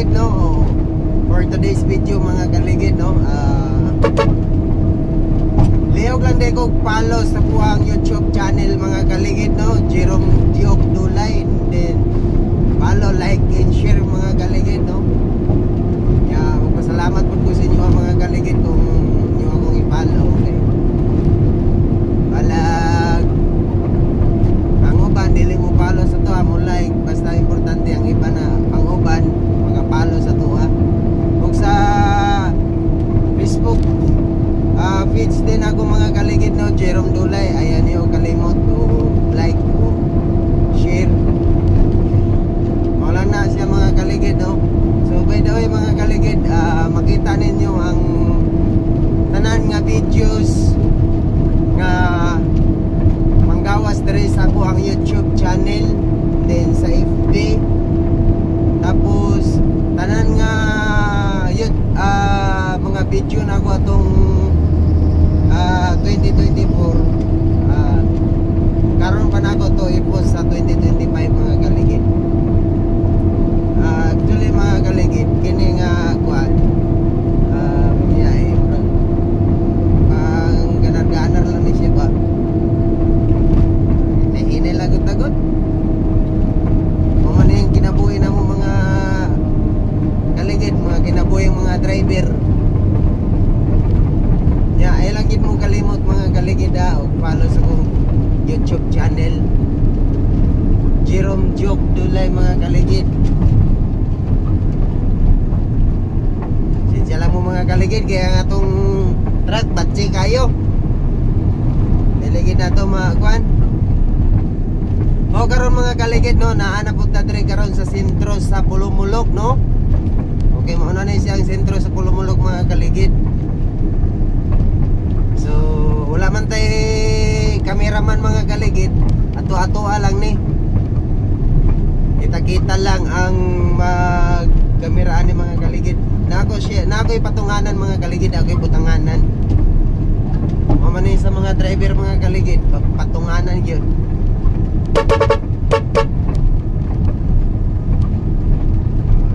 kaligid, no, for today's video mga kaligid, no, lihog lang din ko follow sa buwang YouTube channel mga kaligid, no, Jerome Diok Dulay, and then follow, like, and share mga kaligid, no. Kaya magpasalamat po sa inyo mga kaligid kung inyo akong i-follow, okay. Balag ang uban dili mo follow sa to, mo like, basta importante ang iba na ang uban mga-follow sa to, ha. Kung sa Facebook feeds din ako mga kaligid, no, Jerome Dulay, ayan niyo kalimot to like, to share. Wala na siya mga kaligid, no. So by the way mga kaligid, makita ninyo ang tanan nga videos nga manggawas diri sa ako ang YouTube channel, then sa FB, tapos tanan nga yun, mga video na ako atong 2024, karon pa na ako to i-post sa 2025 mga kaligid. Actually mga kaligid, kini nga kuan ang ganar-ganar lang ni siya ba, hinay lagot-lagot man yung kinabuhi na mo mga kaligid, mga kinabuhi mga driver. Ay lang gid mo kalimot mga kaligid, og follow sa kong YouTube channel Jerome Diok Dulay mga kaligid. Sinsya lang mo mga kaligid, kaya nga itong truck batsi kayo niligid na ito mga kwan. O karon mga kaligid, no, naanap po tatry karon sa sentro sa Pulumulok, no. Okay, mauna na siyang sentro sa Pulumulok mga kaligid. So wala man tay kameraman mga kaligid, ato-atoa lang ni, kita-kita lang ang magkameraan ni mga kaligid. Nako ipatunganan mga kaligid, ako iputanganan. Mamanay sa mga driver mga kaligid, patunganan yun.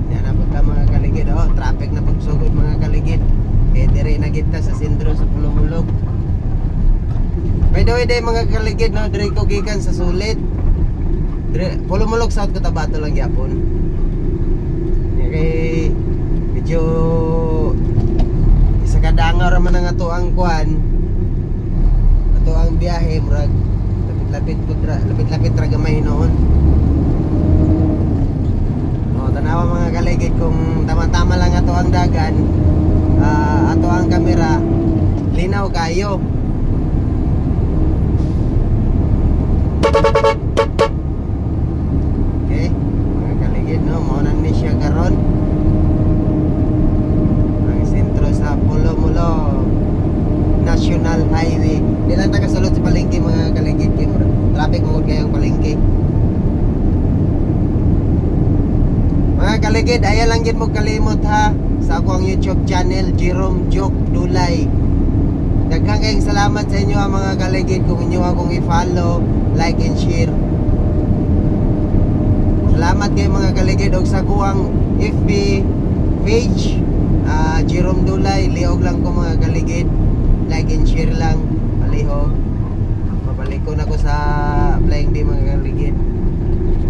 Yan na po ka mga kaligid, oh, traffic na pagsugod mga kaligid. Eh dire na kita sa sentro sa Pulumulok. By the way day mga kaligid, no, dire ko gikan sa Sulit. Dire Pulumulok South Cotabato lang gyapon. Okay, medyo isa kadanga ra man ang ato ang kuan. Ato ang biyahe murag lapit-lapit ra gamay noon. Oh, tanawa mga kaligid kung tama-tama lang ato ang dagan, ato ang kamera linaw kayo. Okay mga kaligid, no, maunan ni siya karon ang sentro sa Pulumulok National Highway. Di lang taga sulod sa palengke mga kaligid, kay traffic mo kayang palengke. Mga kaligid, ayan lang gid mo kalimot, ha, sa ako ang YouTube channel Jerome Diok Dulay. Daghang kayong salamat sa inyo mga kaligid kung inyo akong i-follow, like and share. Salamat kayo mga kaligid, og sa kuwang FB page Jerome Dulay, lihog lang ko mga kaligid, like and share lang, palihog. Mabalik ko na ko sa flying day mga kaligid.